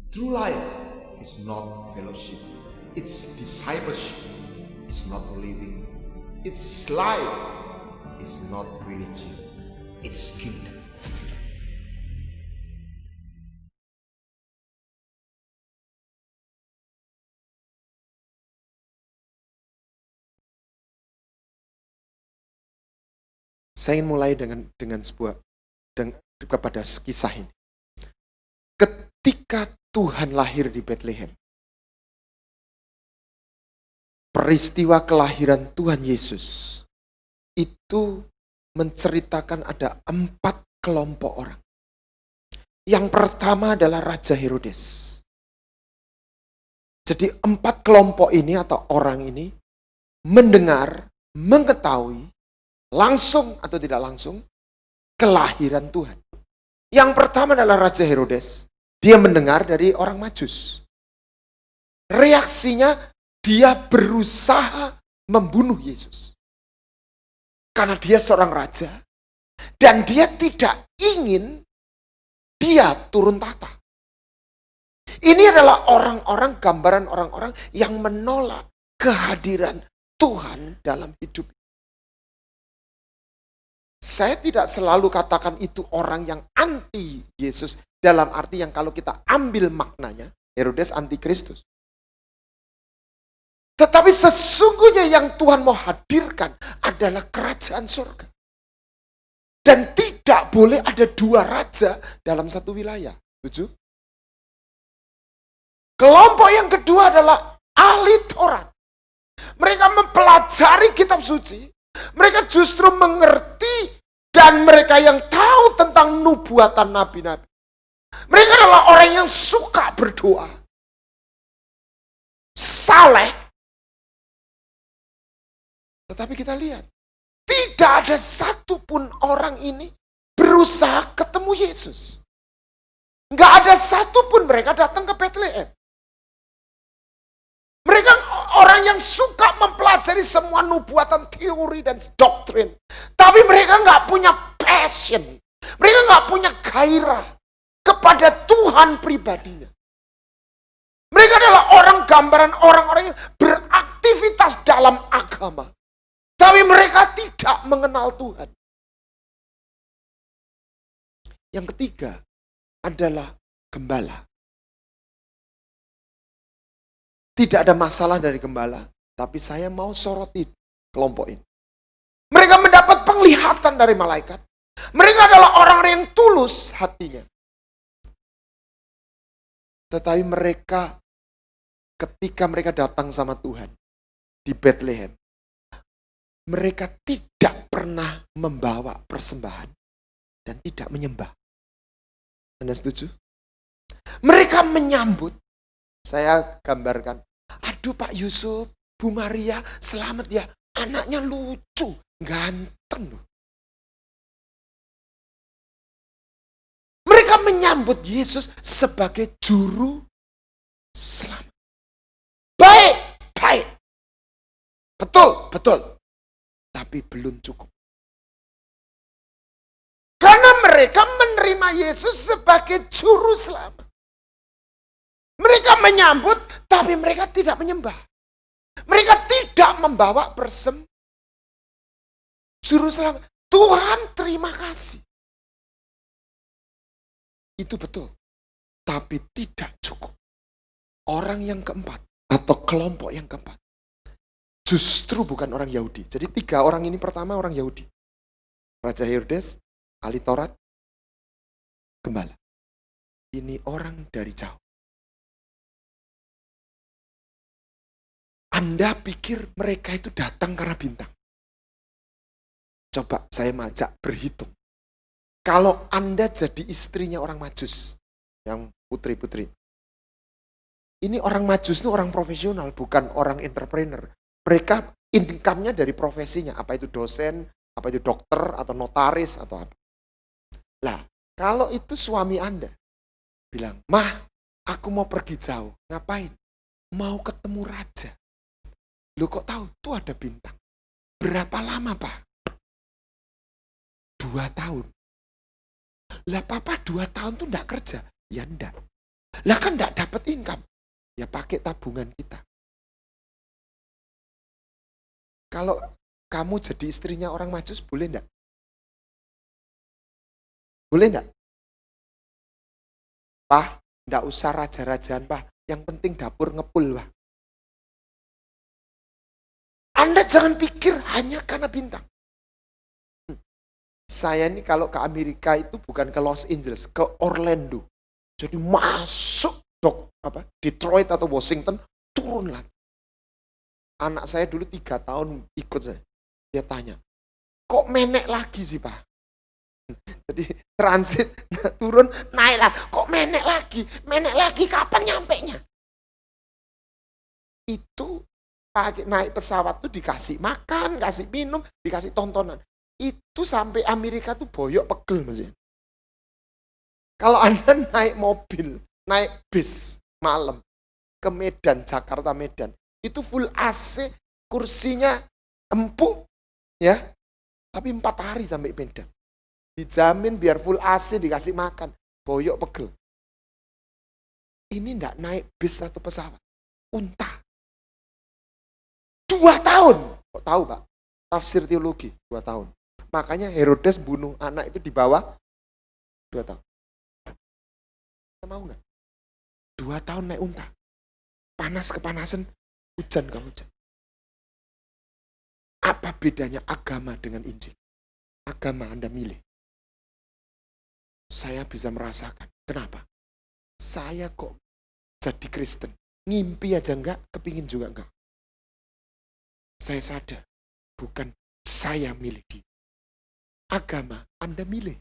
True life is not fellowship. It's discipleship. It's not living. It's life. It's not religion. It's kingdom. Saya ingin mulai dengan kepada kisah ini. Ketika Tuhan lahir di Bethlehem, peristiwa kelahiran Tuhan Yesus itu menceritakan ada 4 kelompok orang. Yang pertama adalah Raja Herodes. Jadi 4 kelompok ini atau orang ini mendengar, mengetahui, langsung atau tidak langsung, kelahiran Tuhan. Yang pertama adalah Raja Herodes. Dia mendengar dari orang Majus. Reaksinya, dia berusaha membunuh Yesus. Karena dia seorang raja. Dan dia tidak ingin dia turun tahta. Ini adalah orang-orang, gambaran orang-orang yang menolak kehadiran Tuhan dalam hidup. Saya tidak selalu katakan itu orang yang anti Yesus. Dalam arti yang kalau kita ambil maknanya, Herodes anti Kristus. Tetapi sesungguhnya yang Tuhan mau hadirkan adalah kerajaan surga. Dan tidak boleh ada 2 raja dalam satu wilayah. Setuju? Kelompok yang kedua adalah ahli Taurat. Mereka mempelajari kitab suci. Mereka justru mengerti dan mereka yang tahu tentang nubuatan nabi-nabi. Mereka adalah orang yang suka berdoa. Saleh. Tetapi kita lihat, tidak ada satupun orang ini berusaha ketemu Yesus. Nggak ada satupun mereka datang ke Bethlehem. Mereka orang yang suka mempelajari semua nubuatan, teori, dan doktrin. Tapi mereka nggak punya passion. Mereka nggak punya gairah kepada Tuhan pribadinya. Mereka adalah orang gambaran orang-orang yang beraktivitas dalam agama. Tapi mereka tidak mengenal Tuhan. Yang ketiga adalah gembala. Tidak ada masalah dari gembala, tapi saya mau soroti kelompok ini. Mereka mendapat penglihatan dari malaikat. Mereka adalah orang yang tulus hatinya. Tetapi mereka, ketika mereka datang sama Tuhan di Bethlehem, mereka tidak pernah membawa persembahan dan tidak menyembah. Anda setuju? Mereka menyambut. Saya gambarkan, aduh Pak Yusuf, Bu Maria, selamat ya. Anaknya lucu, ganteng loh. Mereka menyambut Yesus sebagai juru selamat. Baik. Betul. Tapi belum cukup. Karena mereka menerima Yesus sebagai juru selamat. Mereka menyambut, tapi mereka tidak menyembah. Mereka tidak membawa juru selamat. Tuhan terima kasih. Itu betul. Tapi tidak cukup. Orang yang keempat, atau kelompok yang keempat, justru bukan orang Yahudi. Jadi 3 orang ini pertama orang Yahudi. Raja Herodes, ahli Taurat, gembala. Ini orang dari jauh. Anda pikir mereka itu datang karena bintang? Coba saya majak berhitung. Kalau Anda jadi istrinya orang Majus, yang putri-putri. Ini orang Majus itu orang profesional, bukan orang entrepreneur. Mereka income-nya dari profesinya. Apa itu dosen, apa itu dokter, atau notaris, atau apa. Lah, kalau itu suami Anda bilang, "Mah, aku mau pergi jauh." Ngapain? Mau ketemu raja. Loh kok tahu? Tuh ada bintang. Berapa lama, Pak? 2 tahun. Lah Papa 2 tahun tuh enggak kerja. Ya enggak. Lah kan enggak dapat income. Ya pakai tabungan kita. Kalau kamu jadi istrinya orang Majus, boleh enggak? Boleh enggak? Pak, enggak usah raja-rajaan, Pak. Yang penting dapur ngepul, Pak. Anda jangan pikir hanya karena bintang. Saya ini kalau ke Amerika itu bukan ke Los Angeles, ke Orlando. Jadi masuk Detroit atau Washington, turun lagi. Anak saya dulu 3 tahun ikut saya. Dia tanya, kok menek lagi sih, Pak? Jadi transit, turun, naik lah. Kok menek lagi? Menek lagi, kapan nyampenya? Itu naik pesawat tuh dikasih makan, kasih minum, dikasih tontonan. Itu sampai Amerika tuh boyok pegel mesin. Kalau Anda naik mobil, naik bis malam ke Medan, Jakarta Medan, itu full AC, kursinya empuk ya. Tapi 4 hari sampai Medan. Dijamin biar full AC, dikasih makan, boyok pegel. Ini enggak naik bis atau pesawat, unta. 2 tahun. Kok tahu, Pak? Tafsir teologi 2 tahun. Makanya Herodes bunuh anak itu di bawah 2 tahun. Mau nggak? 2 tahun naik unta. Panas kepanasan, hujan ke hujan. Apa bedanya agama dengan Injil? Agama Anda milih. Saya bisa merasakan. Kenapa? Saya kok jadi Kristen. Ngimpi aja enggak, kepingin juga enggak. Saya sadar, bukan saya milih dia. Agama Anda milih.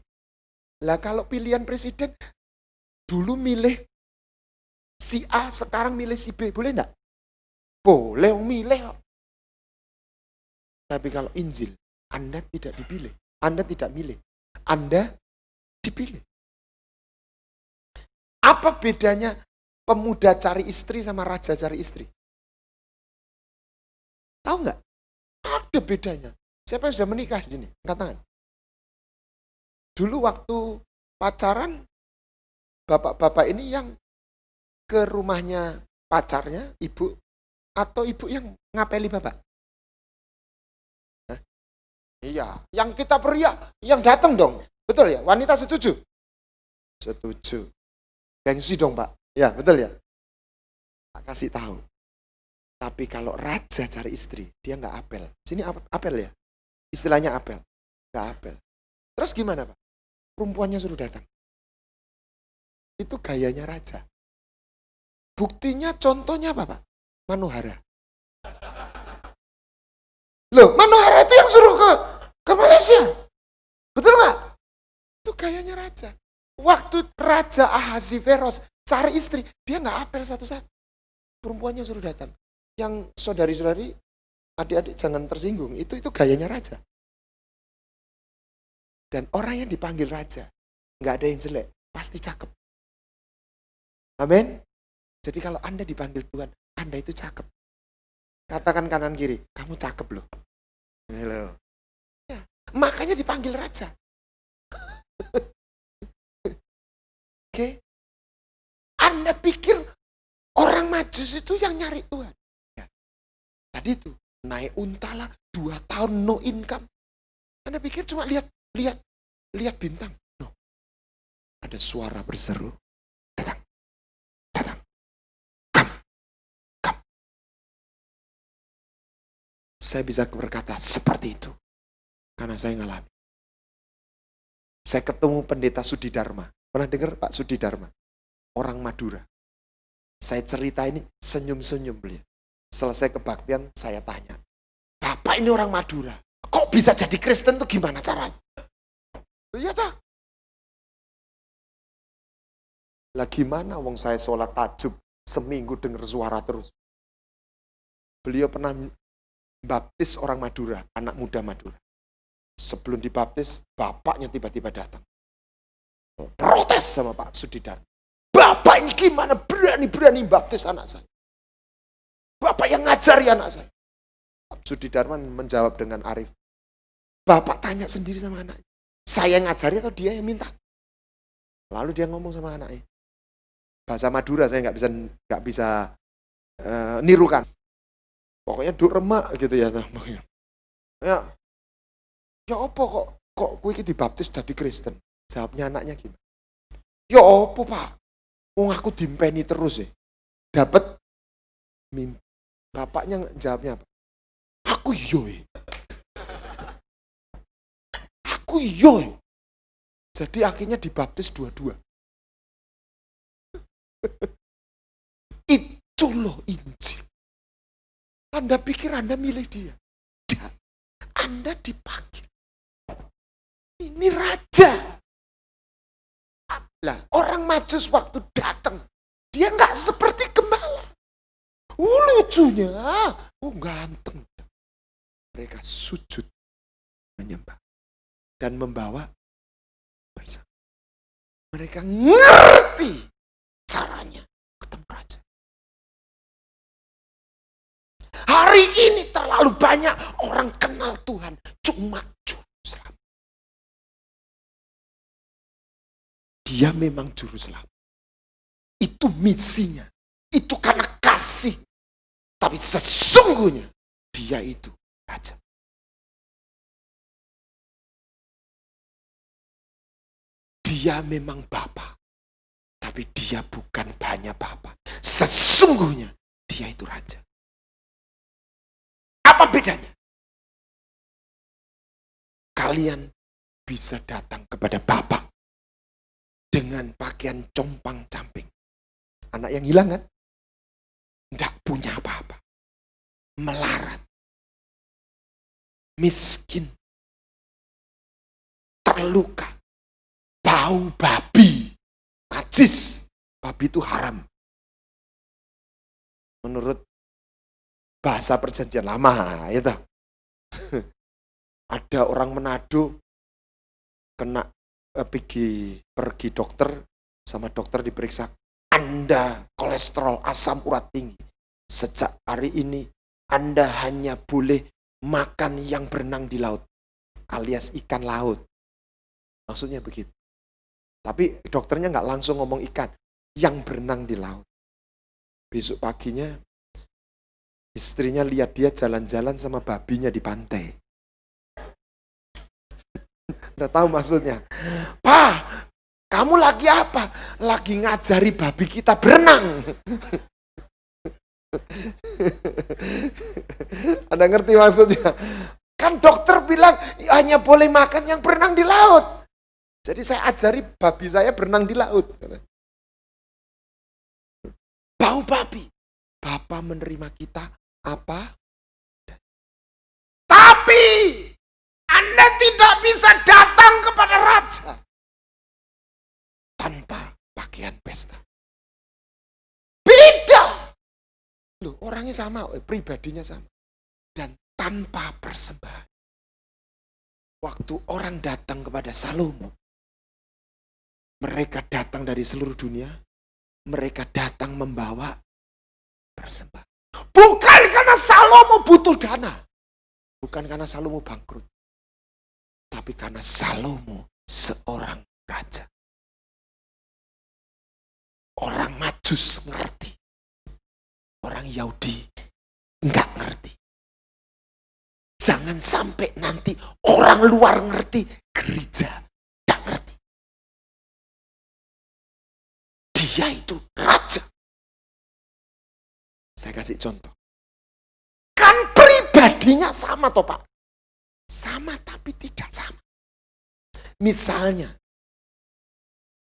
Lah kalau pilihan presiden, dulu milih si A, sekarang milih si B, boleh enggak? Boleh milih. Tapi kalau Injil, Anda tidak dipilih. Anda tidak milih. Anda dipilih. Apa bedanya pemuda cari istri sama raja cari istri? Tahu nggak? Ada bedanya. Siapa yang sudah menikah di sini? Angkat tangan. Dulu waktu pacaran, bapak-bapak ini yang ke rumahnya pacarnya, ibu, atau ibu yang ngapeli bapak? Hah? Iya, yang kita pria, yang datang dong. Betul ya? Wanita setuju? Setuju. Gengsi dong, Pak. Ya, betul ya? Tak kasih tahu. Tapi kalau raja cari istri, dia nggak apel. Sini apel ya? Istilahnya apel. Nggak apel. Terus gimana, Pak? Perempuannya suruh datang. Itu gayanya raja. Buktinya, contohnya apa, Pak? Manohara. Loh, Manohara itu yang suruh ke Malaysia. Betul nggak? Itu gayanya raja. Waktu Raja Ahasiveros cari istri, dia nggak apel satu-satu. Perempuannya suruh datang. Yang saudari-saudari, adik-adik jangan tersinggung. Itu gayanya raja. Dan orang yang dipanggil raja, nggak ada yang jelek, pasti cakep. Amin. Jadi kalau Anda dipanggil Tuhan, Anda itu cakep. Katakan kanan kiri, kamu cakep loh. Halo. Ya, makanya dipanggil raja. Oke. Anda pikir orang Majus itu yang nyari Tuhan? Ya. Tadi itu naik unta lah, 2 tahun no income. Anda pikir cuma lihat bintang? No. Ada suara berseru. Datang. Come. Saya bisa berkata seperti itu. Karena saya ngalami. Saya ketemu pendeta Sudi Dharma. Pernah dengar Pak Sudi Dharma? Orang Madura. Saya cerita ini senyum-senyum beliau. Selesai kebaktian saya tanya. Bapak ini orang Madura. Kok bisa jadi Kristen tuh gimana caranya? Iya tak? Lah gimana wong saya sholat tahajud seminggu dengar suara terus. Beliau pernah baptis orang Madura, anak muda Madura. Sebelum dibaptis, bapaknya tiba-tiba datang. Protes sama Pak Sudi Dharma. Bapak ini gimana berani-berani baptis anak saya? Bapak yang ngajari anak saya. Pak Sudi Dharma menjawab dengan arif. Bapak tanya sendiri sama anaknya. Saya yang ngajari atau dia yang minta? Lalu dia ngomong sama anaknya. Bahasa Madura saya nggak bisa nirukan. Pokoknya duk remak gitu ya. Ya apa kok kowe iki dibaptis dadi Kristen? Jawabnya anaknya gimana? Ya apa, Pak? Wong aku dimpeni terus ya. Dapat mimpi. Bapaknya jawabnya apa? Aku yo. Aku yo. Jadi akhirnya dibaptis dua-dua. Itu loh Injil. Anda pikir Anda milih dia? Anda dipanggil. Ini raja. Lah, orang Majus waktu datang, dia nggak seperti gembala. Lucunya, ganteng. Mereka sujud menyembah dan membawa bersama. Mereka ngerti caranya ketemu raja. Hari ini terlalu banyak orang kenal Tuhan cuma juru selamat. Dia memang juru selamat. Itu misinya. Itu karena kasih. Tapi sesungguhnya dia itu raja. Dia memang Bapa. Tapi dia bukan hanya Bapa. Sesungguhnya dia itu raja. Apa bedanya? Kalian bisa datang kepada Bapa dengan pakaian compang-camping. Anak yang hilang kan? Tidak punya apa-apa. Melarat. Miskin. Terluka. Bau babi. Najis. Babi itu haram. Menurut bahasa perjanjian lama. Itu. Ada orang Manado kena pergi dokter, sama dokter diperiksa. Anda kolesterol asam urat tinggi. Sejak hari ini Anda hanya boleh makan yang berenang di laut. Alias ikan laut. Maksudnya begitu. Tapi dokternya nggak langsung ngomong ikan. Yang berenang di laut. Besok paginya istrinya lihat dia jalan-jalan sama babinya di pantai. Udah tahu maksudnya. Pak, kamu lagi apa? Lagi ngajari babi kita berenang. Anda ngerti maksudnya? Kan dokter bilang hanya boleh makan yang berenang di laut. Jadi saya ajari babi saya berenang di laut. Bau babi. Bapak menerima kita apa? Tapi Anda tidak bisa datang kepada raja tanpa pakaian pesta. Beda. Loh, orangnya sama, pribadinya sama. Dan tanpa persembahan. Waktu orang datang kepada Salomo, mereka datang dari seluruh dunia, mereka datang membawa persembahan. Bukan karena Salomo butuh dana. Bukan karena Salomo bangkrut. Tapi karena Salomo seorang raja. Orang Majus ngerti. Orang Yahudi enggak ngerti. Jangan sampai nanti orang luar ngerti, gereja enggak ngerti. Dia itu raja. Saya kasih contoh. Kan pribadinya sama toh Pak. Sama tapi tidak sama. Misalnya,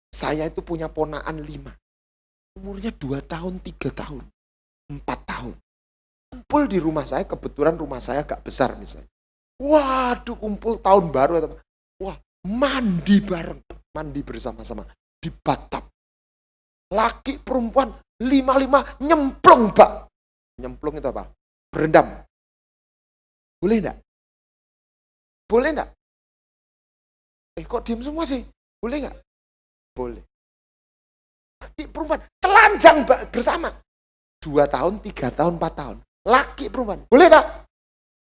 saya itu punya ponakan 5. Umurnya 2 tahun, 3 tahun, 4 tahun. Kumpul di rumah saya, kebetulan rumah saya agak besar misalnya. Waduh, kumpul tahun baru. Wah, mandi bareng. Mandi bersama-sama. Di bathtub. Laki perempuan 5 nyemplung, Pak. Nyemplung itu apa? Berendam. Boleh enggak? Boleh enggak? Kok diam semua sih? Boleh enggak? Boleh. Laki perempuan telanjang bersama. 2 tahun, 3 tahun, 4 tahun. Laki perempuan. Boleh enggak?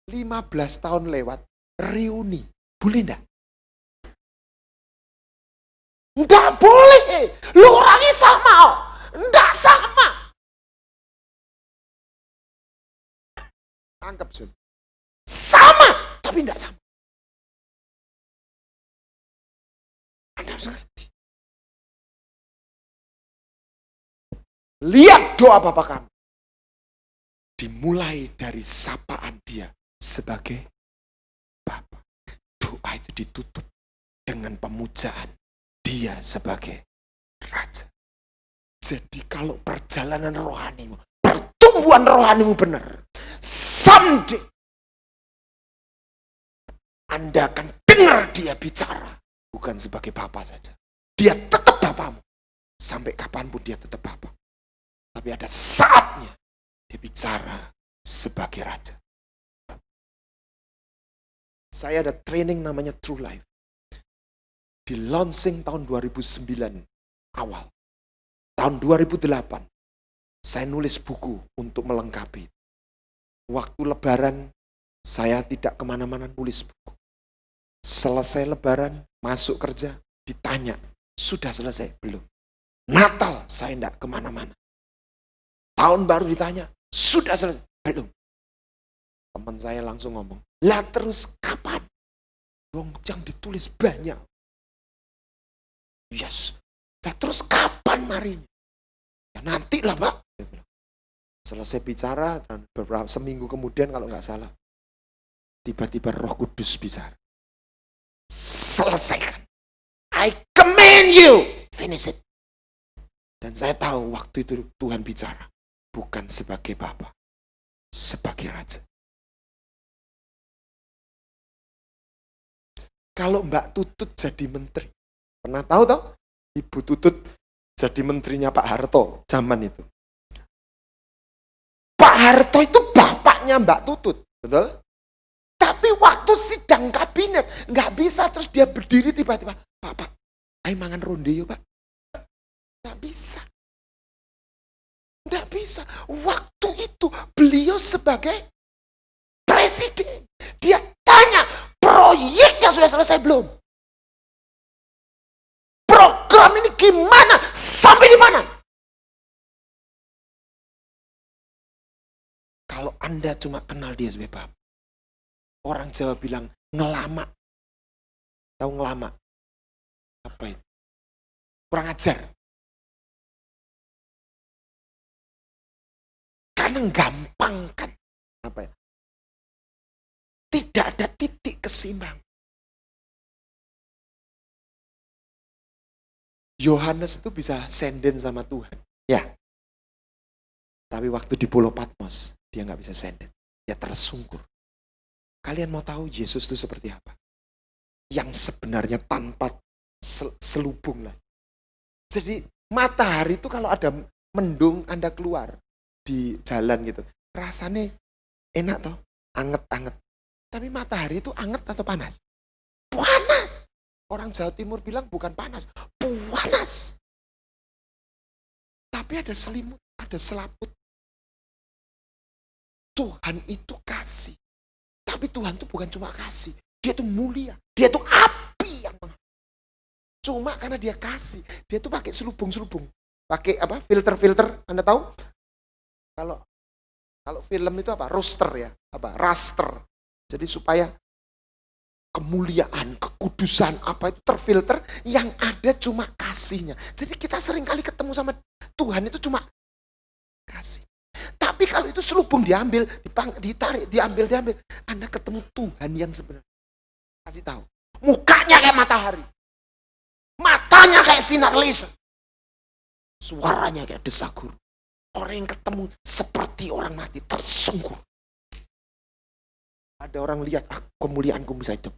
15 tahun lewat. Reuni. Boleh enggak? Enggak boleh. Lu orangnya sama. Tangkap, John. Sama, tapi tidak sama. Anda harus ngerti. Lihat doa Bapa kami. Dimulai dari sapaan dia sebagai Bapa. Doa itu ditutup dengan pemujaan dia sebagai Raja. Jadi kalau perjalanan rohanimu, pertumbuhan rohanimu benar, someday Anda akan dengar dia bicara. Bukan sebagai Bapa saja. Dia tetap Bapamu. Sampai kapanpun dia tetap Bapa. Tapi ada saatnya dia bicara sebagai Raja. Saya ada training namanya True Life. Di launching tahun 2009 awal. Tahun 2008, saya nulis buku untuk melengkapi. Waktu lebaran, saya tidak kemana-mana nulis buku. Selesai lebaran, masuk kerja, ditanya, sudah selesai? Belum. Natal, saya tidak kemana-mana. Tahun baru ditanya, sudah selesai? Belum. Teman saya langsung ngomong, lah terus kapan? Dong, yang ditulis banyak. Yes. Lah terus kapan marinya? Ya nanti lah Pak. Selesai bicara dan beberapa seminggu kemudian kalau nggak salah, tiba-tiba Roh Kudus bicara. Selesaikan. I command you. Finish it. Dan saya tahu waktu itu Tuhan bicara. Bukan sebagai Bapa. Sebagai Raja. Kalau Mbak Tutut jadi menteri. Pernah tahu toh? Ibu Tutut jadi menterinya Pak Harto zaman itu. Pak Harto itu bapaknya Mbak Tutut. Betul? Tapi waktu sidang kabinet, nggak bisa terus dia berdiri tiba-tiba. Pak, ayo mangan ronde yuk Pak. Nggak bisa. Nggak bisa. Waktu itu beliau sebagai presiden. Dia tanya, proyeknya sudah selesai belum? Program ini gimana? Sampai di mana? Kalau Anda cuma kenal dia sebagai Bapak. Orang Jawa bilang ngelama. Tahu ngelama? Apa itu? Kurang ajar. Karena gampang kan. Apa ya? Tidak ada titik keseimbangan. Yohanes itu bisa senden sama Tuhan. Ya. Tapi waktu di Pulau Patmos, dia nggak bisa senden. Dia tersungkur. Kalian mau tahu Yesus itu seperti apa? Yang sebenarnya tanpa selubung lah. Jadi matahari itu kalau ada mendung Anda keluar di jalan gitu. Rasanya enak toh, anget-anget. Tapi matahari itu anget atau panas? Panas. Orang Jawa Timur bilang bukan panas, panas. Tapi ada selimut, ada selaput. Tuhan itu kasih. Tapi Tuhan itu bukan cuma kasih. Dia itu mulia. Dia itu api yang cuma karena dia kasih. Dia itu pakai selubung-selubung. Pakai apa? Filter-filter. Anda tahu? Kalau film itu apa? Roster ya. Apa? Raster. Jadi supaya kemuliaan, kekudusan apa itu terfilter, yang ada cuma kasihnya. Jadi kita sering kali ketemu sama Tuhan itu cuma kasih. Tapi kalau itu selubung diambil, ditarik, diambil, Anda ketemu Tuhan yang sebenarnya. Kasih tahu. Mukanya kayak matahari. Matanya kayak sinar laser. Suaranya kayak desak guru. Orang yang ketemu seperti orang mati, tersungkur. Ada orang lihat, kemuliaanku bisa hidup.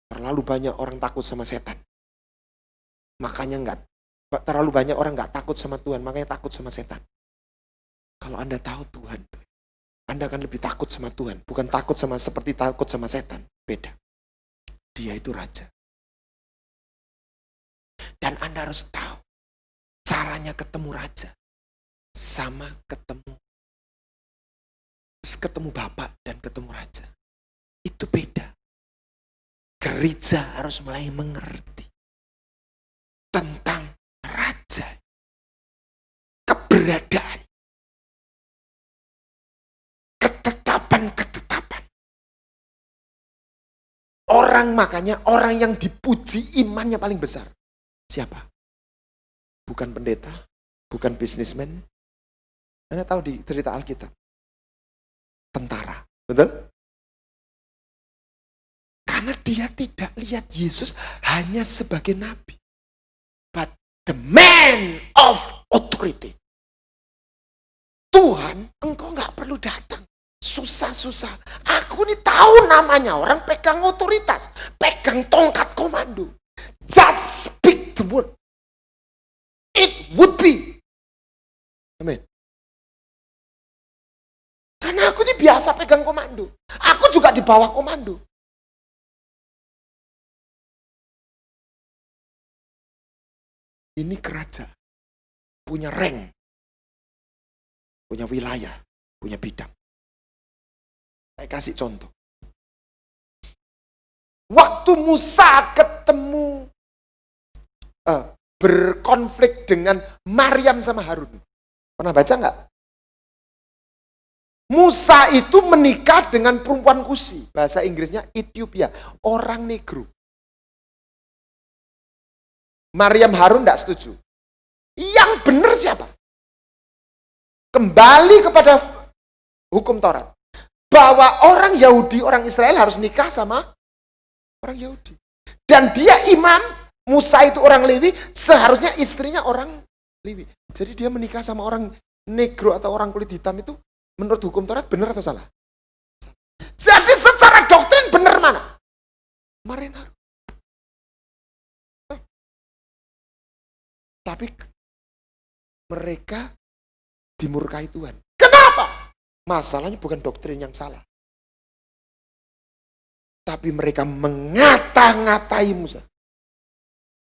Terlalu banyak orang takut sama setan. Makanya terlalu banyak orang nggak takut sama Tuhan, makanya takut sama setan. Kalau Anda tahu Tuhan, Anda akan lebih takut sama Tuhan. Bukan takut seperti takut sama setan. Beda. Dia itu Raja. Dan Anda harus tahu, caranya ketemu Raja sama ketemu Bapak dan ketemu Raja. Itu beda. Gereja harus mulai mengerti tentang Raja. Keberadaan. Makanya orang yang dipuji imannya paling besar. Siapa? Bukan pendeta, bukan bisnismen. Anda tahu di cerita Alkitab? Tentara, betul? Karena dia tidak lihat Yesus hanya sebagai nabi. But the man of authority. Tuhan, engkau gak perlu datang. Susah-susah. Aku ini tahu namanya orang pegang otoritas. Pegang tongkat komando. Just speak the word. It would be. Amin. Karena aku ini biasa pegang komando. Aku juga di bawah komando. Ini kerajaan. Punya rank. Punya wilayah. Punya bidang. Saya kasih contoh. Waktu Musa ketemu berkonflik dengan Maryam sama Harun. Pernah baca nggak? Musa itu menikah dengan perempuan Kusi. Bahasa Inggrisnya Ethiopia. Orang negro. Maryam Harun nggak setuju. Yang benar siapa? Kembali kepada hukum Taurat. Bahwa orang Yahudi, orang Israel harus nikah sama orang Yahudi. Dan dia imam, Musa itu orang Lewi, seharusnya istrinya orang Lewi. Jadi dia menikah sama orang negro atau orang kulit hitam itu menurut hukum Taurat benar atau salah? Jadi secara doktrin benar mana? Maryam Harun. Tapi mereka dimurkai Tuhan. Kenapa? Masalahnya bukan doktrin yang salah. Tapi mereka mengata-ngatai Musa.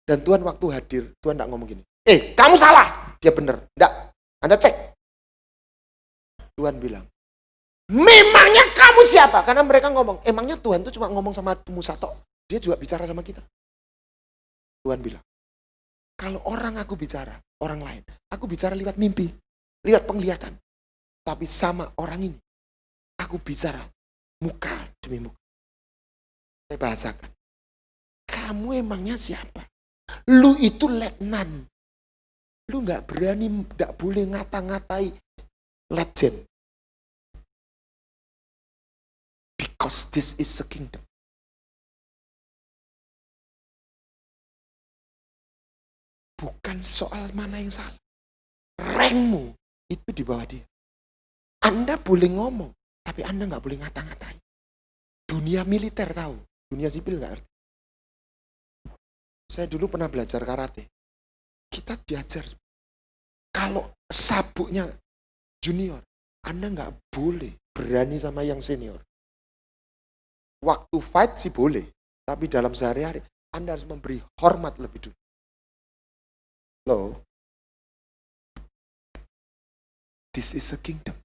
Dan Tuhan waktu hadir, Tuhan tidak ngomong gini. Kamu salah. Dia benar. Tidak. Anda cek. Tuhan bilang, memangnya kamu siapa? Karena mereka ngomong, emangnya Tuhan itu cuma ngomong sama Musa tok. Dia juga bicara sama kita. Tuhan bilang, kalau orang aku bicara, orang lain. Aku bicara lewat mimpi. Lewat penglihatan. Tapi sama orang ini, aku bicara muka demi muka. Saya bahasakan. Kamu emangnya siapa? Lu itu letnan. Lu gak berani, gak boleh ngata-ngatai legend. Because this is a kingdom. Bukan soal mana yang salah. Rankmu itu di bawah dia. Anda boleh ngomong, tapi Anda nggak boleh ngata-ngatain. Dunia militer tahu, dunia sipil nggak ngerti. Saya dulu pernah belajar karate. Kita diajar, kalau sabuknya junior, Anda nggak boleh berani sama yang senior. Waktu fight sih boleh, tapi dalam sehari-hari Anda harus memberi hormat lebih dulu. Loh, this is a kingdom.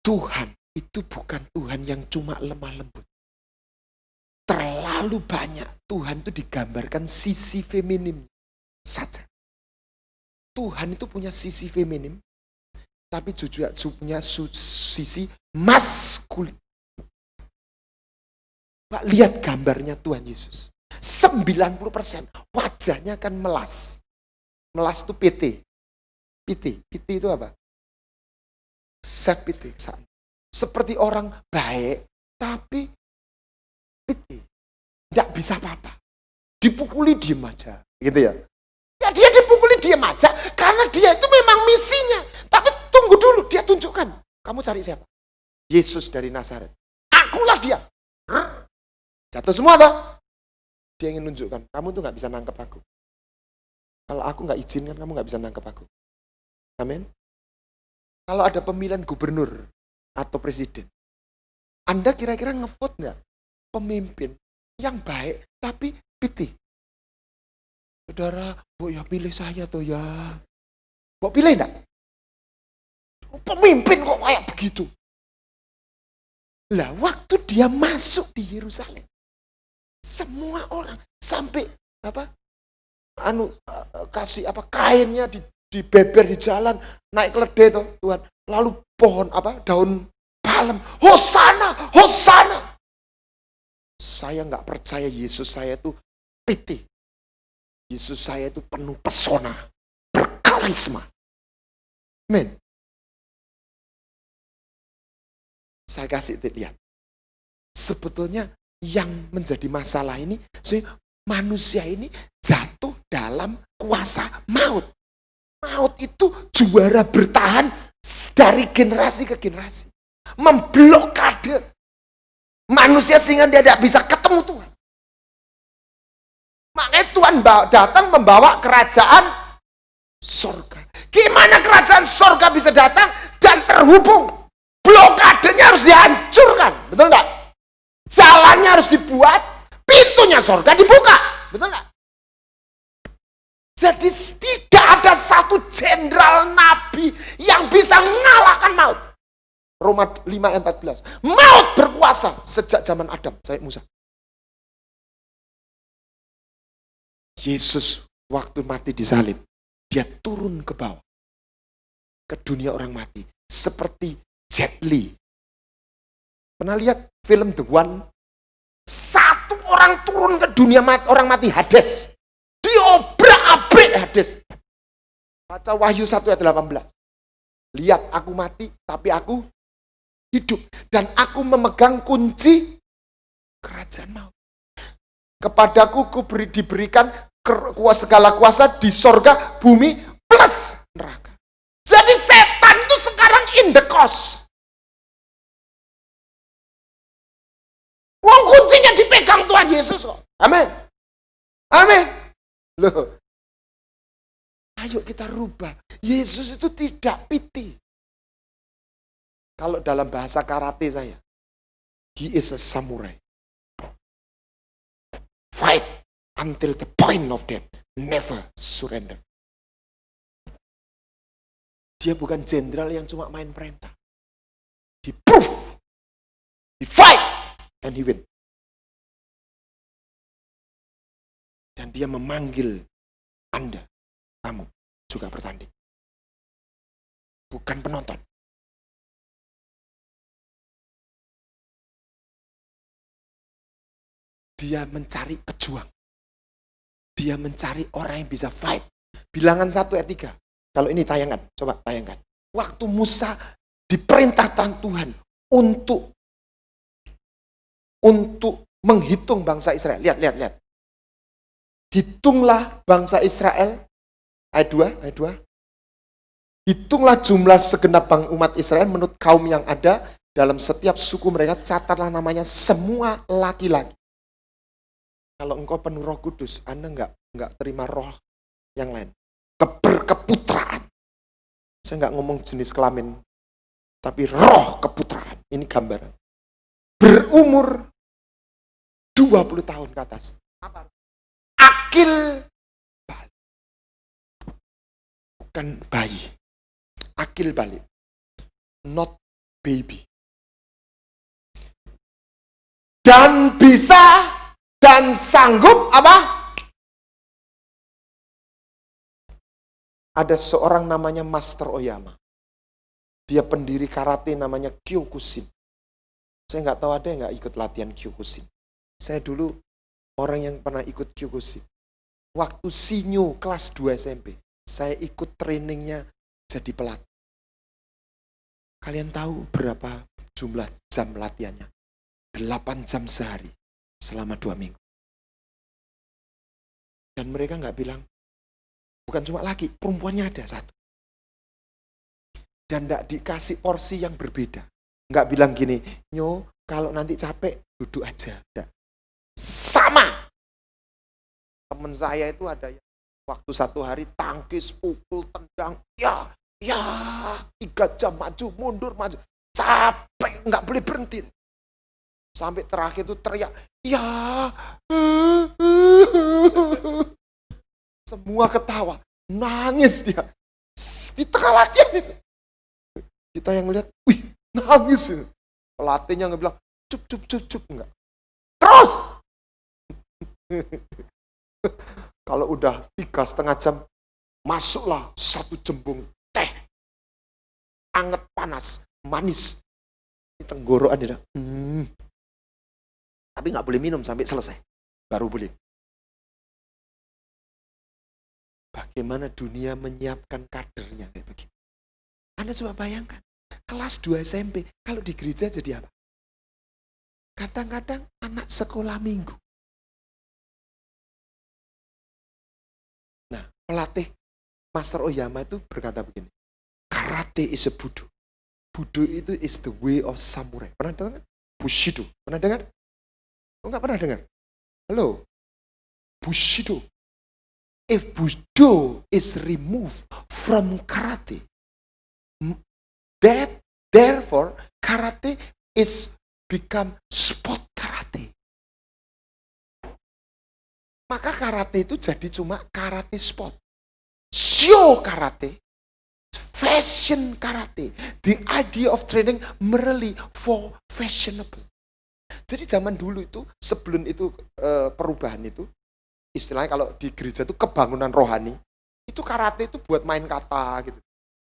Tuhan itu bukan Tuhan yang cuma lemah lembut. Terlalu banyak Tuhan itu digambarkan sisi feminim saja. Tuhan itu punya sisi feminim, tapi juga punya sisi maskulin. Pak, lihat gambarnya Tuhan Yesus. 90% wajahnya kan melas. Melas itu PT. PT itu apa? Set PT. Seperti orang baik, tapi PT. Nggak bisa apa-apa. Dipukuli diem aja. Gitu ya. Ya dia dipukuli diem aja, karena dia itu memang misinya. Tapi tunggu dulu, dia tunjukkan. Kamu cari siapa? Yesus dari Nazaret. Akulah dia. Jatuh semua toh. Dia ingin nunjukkan, kamu tuh gak bisa nangkep aku. Kalau aku gak izinkan, kamu gak bisa nangkep aku. Amin. Kalau ada pemilihan gubernur atau presiden, Anda kira-kira ngevote gak pemimpin yang baik tapi piti? Saudara, Bok ya pilih saya tuh ya. Bok pilih enggak? Pemimpin kok kayak begitu. Lah waktu dia masuk di Yerusalem, semua orang sampai kasih kainnya dibeber di jalan, naik keledai tuh Tuhan. Lalu pohon daun palem, Hosana, Hosana. Saya nggak percaya Yesus saya itu piti. Yesus saya itu penuh pesona, berkarisma. Men. Saya kasih lihat. Sebetulnya yang menjadi masalah ini, manusia ini jatuh dalam kuasa maut. Maut itu juara bertahan dari generasi ke generasi. Memblokade manusia sehingga dia tidak bisa ketemu Tuhan. Makanya Tuhan datang membawa kerajaan surga. Gimana kerajaan surga bisa datang dan terhubung? Blokadenya harus dihancurkan, betul enggak? Jalannya harus dibuat, pintunya surga dibuka, betul enggak? Jadi tidak ada satu jenderal nabi yang bisa mengalahkan maut. Roma 5 ayat 14. Maut berkuasa sejak zaman Adam sampai Musa. Yesus waktu mati disalib, dia turun ke bawah. Ke dunia orang mati. Seperti Jet Li. Pernah lihat film The One? Satu orang turun ke dunia orang mati, Hades. Diobrak-abrik Hades. Baca Wahyu 1 ayat 18. Lihat aku mati, tapi aku hidup. Dan aku memegang kunci kerajaan maut. Kepadaku diberikan segala kuasa di sorga, bumi, plus neraka. Jadi setan itu sekarang in the cost. Uang kuncinya dipegang Tuhan Yesus kok. Amin. Amin. Loh. Ayo kita rubah. Yesus itu tidak piti. Kalau dalam bahasa karate saya, he is a samurai. Fight until the point of death. Never surrender. Dia bukan jenderal yang cuma main perintah. He proof. He fight. And he win. Dan dia memanggil Anda, kamu juga bertanding. Bukan penonton. Dia mencari pejuang. Dia mencari orang yang bisa fight. Bilangan 1 ayat 3. Kalau ini tayangan, coba tayangkan. Waktu Musa diperintahkan Tuhan untuk menghitung bangsa Israel. Lihat. Hitunglah bangsa Israel. Ayat 2. Hitunglah jumlah segenap umat Israel menurut kaum yang ada. Dalam setiap suku mereka catatlah namanya semua laki-laki. Kalau engkau penuh Roh Kudus, Anda enggak terima roh yang lain. Keputraan. Saya enggak ngomong jenis kelamin, tapi roh keputraan. Ini gambaran. Berumur 20 tahun ke atas. Apa? Akil balik. Bukan bayi. Akil balik. Not baby. Dan bisa dan sanggup apa? Ada seorang namanya Master Oyama. Dia pendiri karate namanya Kyokushin. Saya nggak tahu ada yang nggak ikut latihan Kyokushin. Saya dulu orang yang pernah ikut Kyokushin. Waktu sinyo kelas 2 SMP, saya ikut trainingnya jadi pelatih. Kalian tahu berapa jumlah jam latihannya? 8 jam sehari selama 2 minggu. Dan mereka nggak bilang, bukan cuma laki, perempuannya ada satu. Dan nggak dikasih porsi yang berbeda. Nggak bilang gini, Nyo, kalau nanti capek, duduk aja. Nggak. Sama. Temen saya itu ada yang waktu 1 hari tangkis, pukul, tendang, ya, 3 jam maju, mundur, maju. Capek, nggak boleh berhenti. Sampai terakhir itu teriak, ya. Semua ketawa, nangis dia. Di tengah latihan itu. Kita yang lihat, wih, nangis. Pelatihnya nggak bilang, cup, enggak. Terus. Kalau udah 3,5 jam, Masuklah satu jembung teh. Anget, panas, manis. Di tenggorokan dia. Tapi nggak boleh minum sampai selesai. Baru boleh. Bagaimana dunia menyiapkan kadernya kayak begitu. Anda coba bayangkan. Kelas 2 SMP. Kalau di gereja jadi apa? Kadang-kadang anak sekolah minggu. Nah, pelatih Master Oyama itu berkata begini. Karate is a Budo. Budo itu is the way of samurai. Pernah dengar? Bushido. Pernah dengar? Oh, enggak pernah dengar? Halo? Bushido. If Budo is removed from karate, therefore karate is become sport karate. Maka karate itu jadi cuma karate sport. Show karate, fashion karate. The idea of training merely for fashionable. Jadi zaman dulu itu, sebelum itu perubahan itu, istilahnya kalau di gereja itu kebangunan rohani, itu karate itu buat main kata gitu.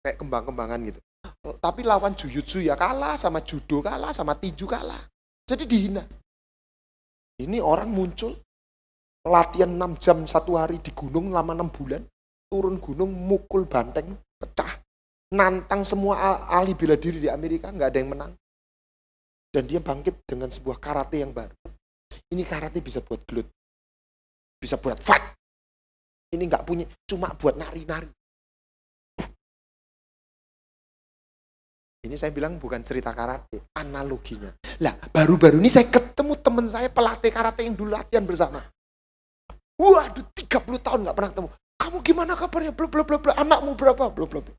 Kayak kembang-kembangan gitu. Tapi lawan jujutsu ya kalah, sama judo kalah, sama tinju kalah. Jadi dihina. Ini orang muncul, latihan 6 jam 1 hari di gunung lama 6 bulan, turun gunung mukul banteng, pecah. Nantang semua ahli bela diri di Amerika, nggak ada yang menang. Dan dia bangkit dengan sebuah karate yang baru. Ini karate bisa buat gelut, bisa buat fight. Ini nggak punya, cuma buat nari-nari. Ini saya bilang bukan cerita karate, analoginya. Lah, baru-baru ini saya ketemu teman saya pelatih karate yang dulu latihan bersama. Waduh, 30 tahun nggak pernah ketemu. Kamu gimana kabarnya? Bla bla bla bla. Anakmu berapa? Bla bla bla.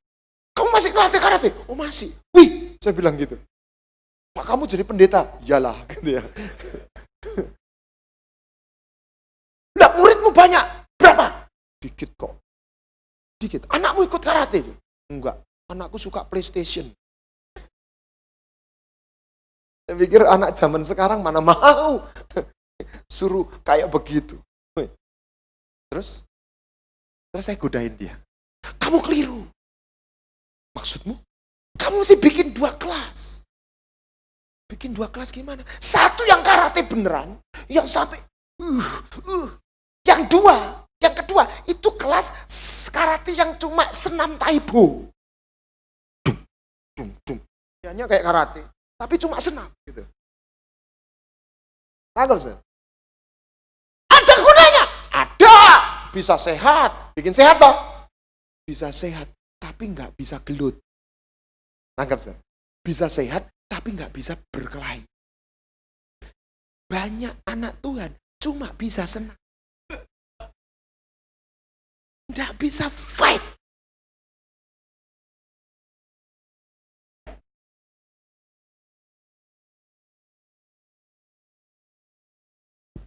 Kamu masih latih karate? Oh masih. Wih, saya bilang gitu. Pak, kamu jadi pendeta? Iyalah, gitu ya. Lah, muridmu banyak. Berapa? Dikit kok. Dikit. Anakmu ikut karate? Enggak. Anakku suka PlayStation. Saya pikir anak zaman sekarang mana mau suruh kayak begitu. Terus saya godain dia. Kamu keliru. Maksudmu? Kamu mesti bikin 2 kelas. Bikin 2 kelas gimana? Satu yang karate beneran, yang sampai yang kedua itu kelas karate yang cuma senam taibo. Hanya kayak karate, tapi cuma senam gitu. Tanggal saya. Ada gunanya? Ada. Bisa sehat, bikin sehat toh. Bisa sehat, tapi nggak bisa gelut. Tangkap saya. Bisa sehat, tapi nggak bisa berkelahi. Banyak anak Tuhan cuma bisa senang. Nggak bisa fight.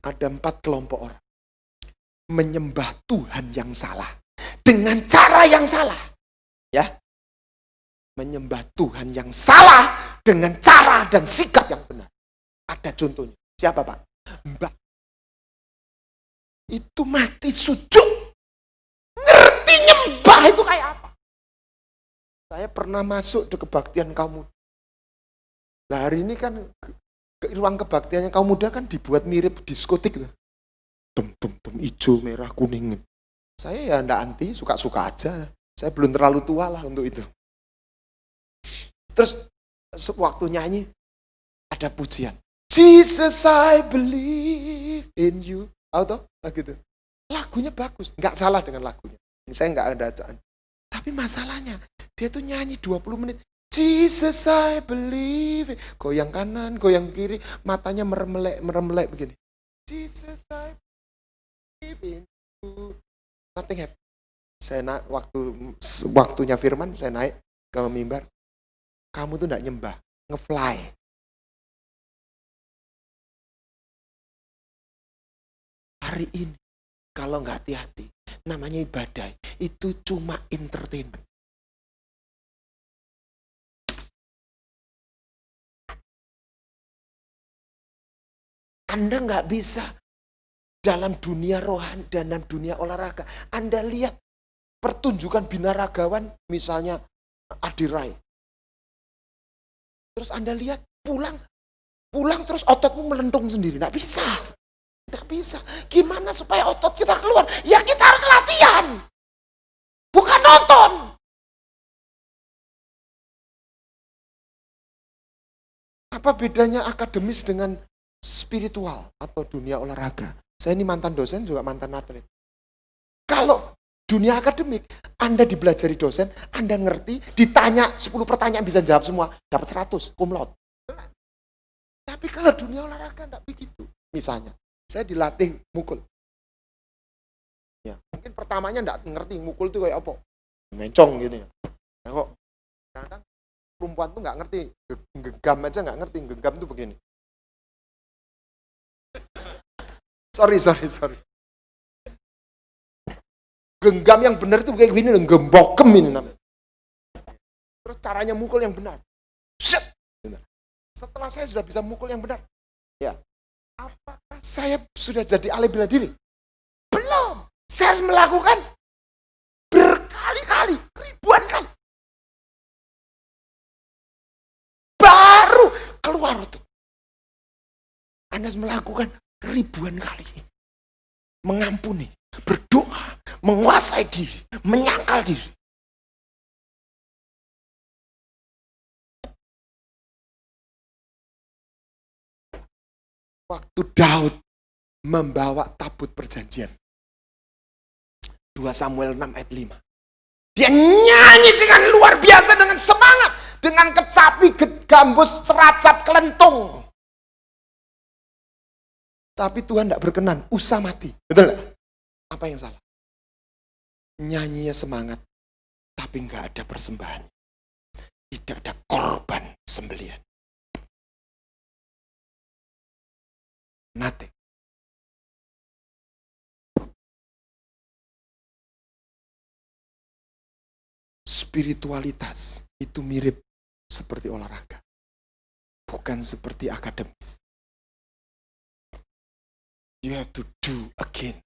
Ada 4 kelompok orang. Menyembah Tuhan yang salah. Dengan cara yang salah. Ya. Menyembah Tuhan yang salah dengan cara dan sikap yang benar. Ada contohnya. Siapa Pak? Mbak. Itu mati sujud. Ngerti nyembah itu kayak apa? Saya pernah masuk di kebaktian kaum muda. Nah hari ini kan ruang kebaktiannya kaum muda kan dibuat mirip diskotik. Hijau, merah, kuning. Saya ya enggak anti, suka-suka aja. Saya belum terlalu tua lah untuk itu. Terus waktu nyanyi ada pujian. Jesus I believe in you. Tahu toh? Gitu. Lagunya bagus, nggak salah dengan lagunya. Ini saya nggak ada acaan. Tapi masalahnya dia tuh nyanyi 20 menit. Jesus I believe. Goyang kanan, goyang kiri, matanya meremelek begini. Jesus I believe in you. Nothing happen. Saya naik waktunya firman, saya naik ke mimbar. Kamu tuh enggak nyembah, ngefly. Hari ini kalau nggak hati-hati, namanya ibadah, itu cuma entertainment. Anda nggak bisa dalam dunia rohani, dalam dunia olahraga. Anda lihat pertunjukan binaragawan misalnya Adirai. Terus Anda lihat pulang terus ototmu melentung sendiri. Nggak bisa. Nggak bisa. Gimana supaya otot kita keluar? Ya kita harus latihan. Bukan nonton. Apa bedanya akademis dengan spiritual atau dunia olahraga? Saya ini mantan dosen juga mantan atlet. Kalau dunia akademik, Anda dibelajari dosen, Anda ngerti, ditanya 10 pertanyaan bisa jawab semua, dapat 100, cum laude. Tapi kalau dunia olahraga enggak begitu. Misalnya, saya dilatih mukul. Ya, mungkin pertamanya enggak ngerti mukul itu kayak apa. Mencong gini. Nah, kok kadang perempuan tuh enggak ngerti, genggam aja enggak ngerti, genggam tuh begini. Sorry. Genggam yang benar itu kayak gini, gembokem ini namanya. Terus caranya mukul yang benar. Set. Setelah saya sudah bisa mukul yang benar, ya, apakah saya sudah jadi ahli bela diri? Belum. Saya harus melakukan berkali-kali, ribuan kali. Baru keluar itu. Anda harus melakukan ribuan kali. Mengampuni, berdoa, menguasai diri, menyangkal diri. Waktu Daud membawa tabut perjanjian. 2 Samuel 6 ayat 5. Dia nyanyi dengan luar biasa, dengan semangat, dengan kecapi, gambus, seracap, kelentung. Tapi Tuhan tidak berkenan, Usa mati. Betul gak? Apa yang salah? Nyanyinya semangat, tapi nggak ada persembahan. Tidak ada korban sembelian. Nothing. Spiritualitas itu mirip seperti olahraga. Bukan seperti akademis. You have to do again.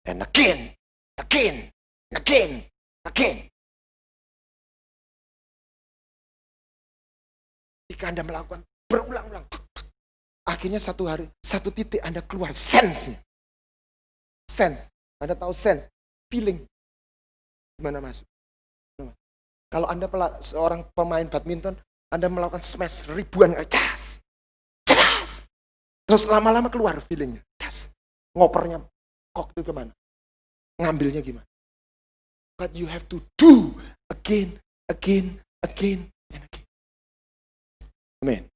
And again. Jika Anda melakukan berulang-ulang, akhirnya satu hari, satu titik Anda keluar sense-nya. Sense. Anda tahu sense, feeling. Gimana masuk? Kalau Anda seorang pemain badminton, Anda melakukan smash ribuan, cas. Terus lama-lama keluar feelingnya. Cas. Ngopernya kok itu kemana? Ngambilnya gimana? But you have to do again. And again. Amen.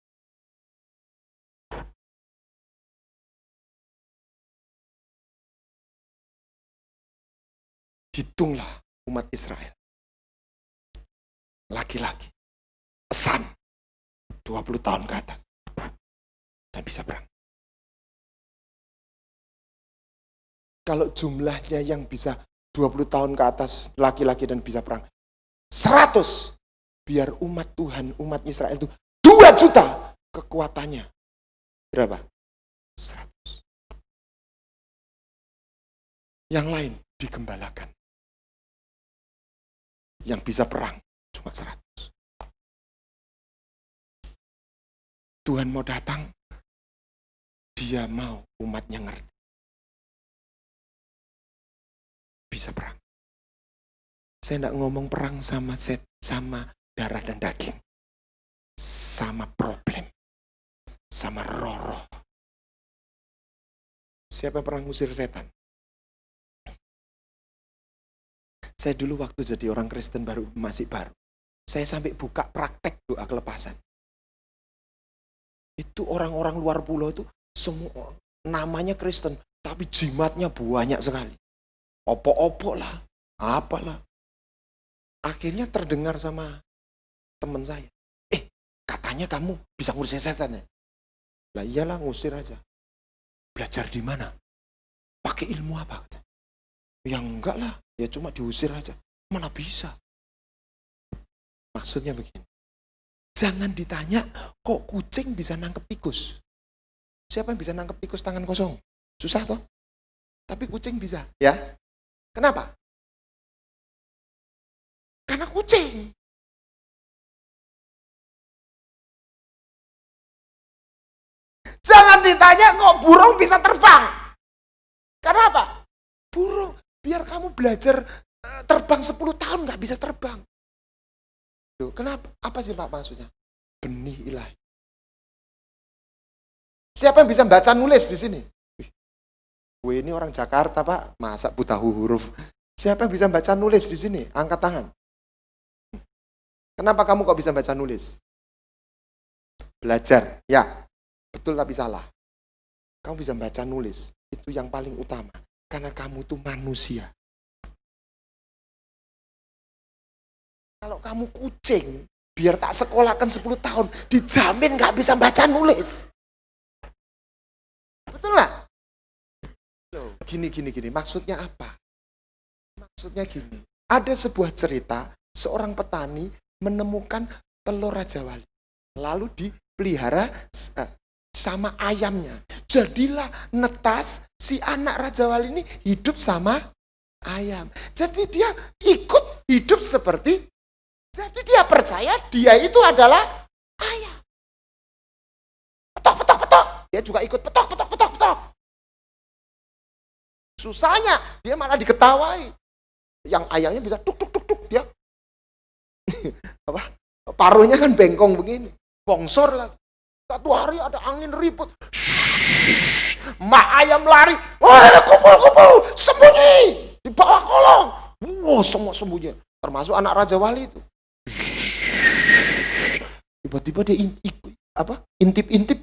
Hitunglah umat Israel. Laki-laki. Pesan. 20 tahun ke atas. Dan bisa perang. Kalau jumlahnya yang bisa 20 tahun ke atas laki-laki dan bisa perang 100, biar umat Tuhan, umat Israel itu 2 juta kekuatannya. Berapa? 100. Yang lain digembalakan. Yang bisa perang cuma 100. Tuhan mau datang, dia mau umatnya ngerti. Bisa perang. Saya tidak ngomong perang sama darah dan daging. Sama problem. Sama roh. Siapa pernah ngusir setan? Saya dulu waktu jadi orang Kristen masih baru. Saya sampai buka praktek doa kelepasan. Itu orang-orang luar pulau itu semua namanya Kristen, tapi jimatnya banyak sekali. Opo-opo lah, apalah. Akhirnya terdengar sama teman saya. Katanya kamu bisa ngusir setan ya? Lah iyalah, ngusir aja. Belajar di mana? Pakai ilmu apa? Ya enggak lah, ya cuma diusir aja. Mana bisa? Maksudnya begini. Jangan ditanya, kok kucing bisa nangkep tikus? Siapa yang bisa nangkep tikus tangan kosong? Susah toh? Tapi kucing bisa, ya? Kenapa? Karena kucing. Jangan ditanya kok burung bisa terbang. Karena apa? Burung, biar kamu belajar terbang 10 tahun nggak bisa terbang. Loh, kenapa? Apa sih Pak maksudnya? Benih ilahi. Siapa yang bisa baca nulis di sini? Gue ini orang Jakarta Pak, masa buta huruf. Siapa yang bisa baca nulis di sini? Angkat tangan. Kenapa kamu kok bisa baca nulis? Belajar, ya. Betul tapi salah. Kamu bisa baca nulis, itu yang paling utama. Karena kamu tuh manusia. Kalau kamu kucing, biar tak sekolahkan 10 tahun, dijamin gak bisa baca nulis. Betul nggak? Gini. Maksudnya apa? Maksudnya gini. Ada sebuah cerita, seorang petani menemukan telur Raja Wali. Lalu dipelihara sama ayamnya. Jadilah netas si anak Raja Wali ini hidup sama ayam. Jadi dia ikut hidup seperti, jadi dia percaya dia itu adalah ayam. Petok. Dia juga ikut petok. Susahnya dia malah diketawai. Yang ayamnya bisa tuk dia. Apa? Paruhnya kan bengkong begini. Bongsor lagi. Satu hari ada angin ribut. Mak ayam lari. Wah, kumpul. Sembunyi. Di bawah kolong. Wow, semua sembunyi. Termasuk anak Raja Wali itu. Tiba-tiba dia intip.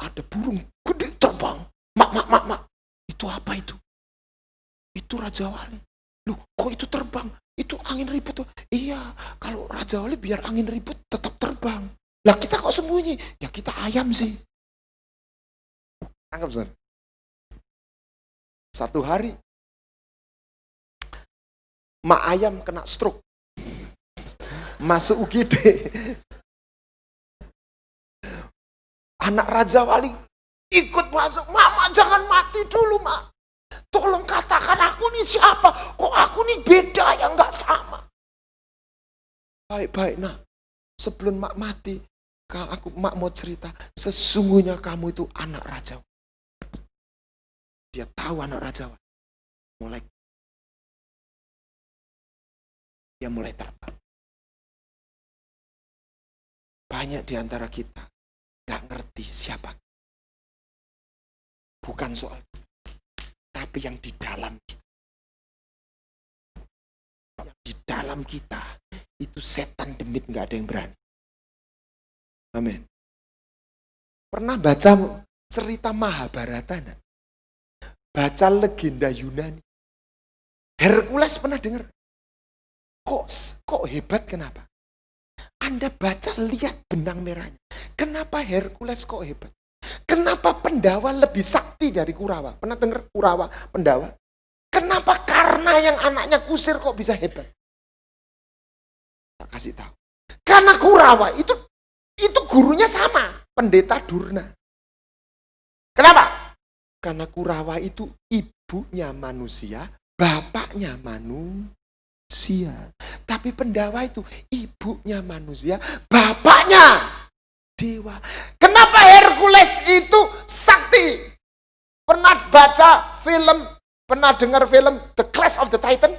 Ada burung gede terbang. Mak. Itu apa itu? Itu Raja Wali. Loh, kok itu terbang? Itu angin ribut tuh. Iya, kalau Raja Wali biar angin ribut tetap terbang. Lah kita kok sembunyi? Ya kita ayam sih. Tangkap, Son. Satu hari, mak ayam kena stroke. Masuk UGD. Anak Raja Wali ikut masuk. Mama jangan mati dulu, Mak. Tolong katakan aku nih siapa? Kok aku nih beda yang gak sama? Baik, nak. Sebelum mak mati, mak mau cerita. Sesungguhnya kamu itu anak Raja. Dia tahu anak Raja. Dia mulai terbang. Banyak di antara kita gak ngerti siapa. Bukan soal tapi yang di dalam kita. Yang di dalam kita, itu setan demit gak ada yang berani. Amin. Pernah baca cerita Mahabharata? Nah? Baca legenda Yunani. Hercules pernah dengar? Kok hebat kenapa? Anda baca, lihat benang merahnya. Kenapa Hercules kok hebat? Kenapa Pendawa lebih sakti dari Kurawa? Pernah dengar Kurawa, Pendawa? Kenapa? Karena yang anaknya kusir kok bisa hebat? Tak kasih tahu. Karena Kurawa itu gurunya sama, Pendeta Durna. Kenapa? Karena Kurawa itu ibunya manusia, bapaknya manusia. Tapi Pendawa itu ibunya manusia, bapaknya dewa. Kenapa Hercules itu sakti? Pernah baca film, pernah dengar film The Clash of the Titan?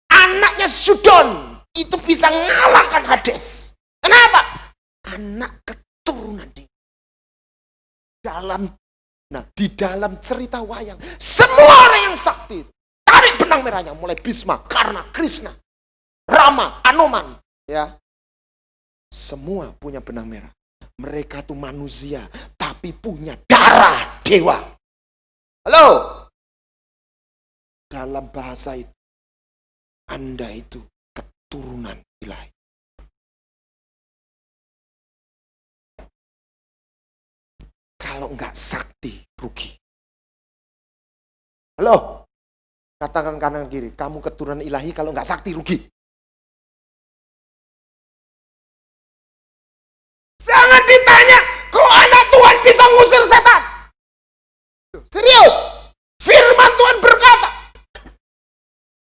Anaknya Sudon itu bisa ngalahkan Hades. Kenapa? Anak keturunan dia. Di dalam cerita wayang, semua orang yang sakti, tarik benang merahnya, mulai Bhisma, Karna, Krishna, Rama, Anoman, ya. Semua punya benang merah. Mereka tuh manusia, tapi punya darah dewa. Halo? Dalam bahasa itu, Anda itu keturunan ilahi. Kalau enggak sakti, rugi. Halo? Katakan kanan kiri, kamu keturunan ilahi, kalau enggak sakti, rugi. Jangan ditanya, kok anak Tuhan bisa ngusir setan? Serius, firman Tuhan berkata,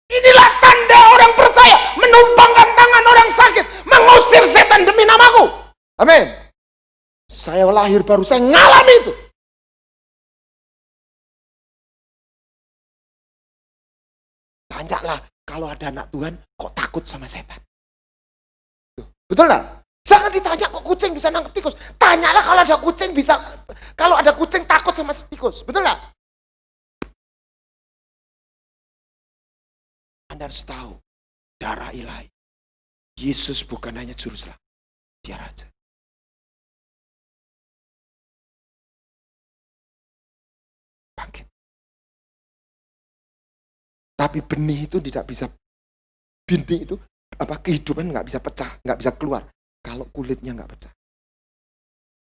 inilah tanda orang percaya Saya lahir baru, saya ngalami itu. Tanyalah, kalau ada anak Tuhan, kok takut sama setan? Betul nggak? Jangan ditanya kok kucing bisa nangkep tikus. Tanyalah kalau ada kucing bisa, kalau ada kucing takut sama tikus. Betul nggak? Anda harus tahu, darah ilahi. Yesus bukan hanya juru selamat, dia raja. Bangkit. Tapi benih itu tidak bisa, benih itu kehidupan nggak bisa pecah, nggak bisa keluar kalau kulitnya nggak pecah.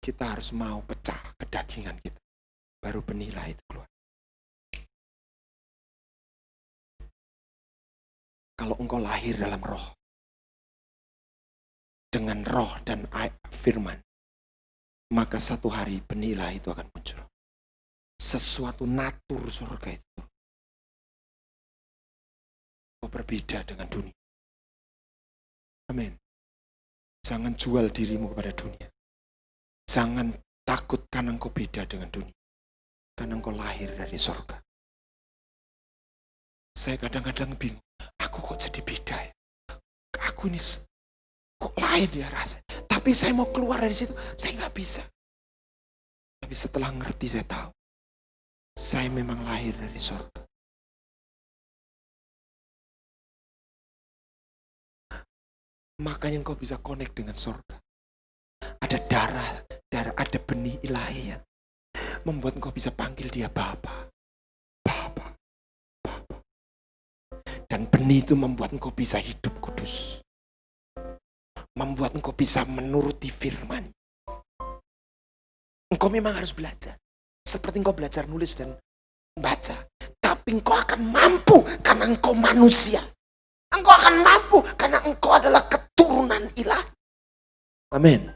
Kita harus mau pecah kedagingan kita, baru benih lah itu keluar. Kalau engkau lahir dalam roh, dengan roh dan firman, maka satu hari benih lah itu akan muncul. Sesuatu natur surga itu. Kau berbeda dengan dunia. Amin. Jangan jual dirimu kepada dunia. Jangan takut karena engkau beda dengan dunia. Karena engkau lahir dari surga. Saya kadang-kadang bingung. Aku kok jadi beda ya? Aku ini kok lain ya rasanya. Tapi saya mau keluar dari situ. Saya nggak bisa. Tapi setelah ngerti saya tahu. Saya memang lahir dari surga. Makanya engkau bisa connect dengan surga. Ada darah, ada benih ilahi yang membuat engkau bisa panggil dia Bapa. Bapa, Bapa. Dan benih itu membuat engkau bisa hidup kudus. Membuat engkau bisa menuruti firman. Engkau memang harus belajar. Seperti engkau belajar nulis dan baca. Tapi engkau akan mampu karena engkau manusia. Engkau akan mampu karena engkau adalah keturunan ilahi. Amin.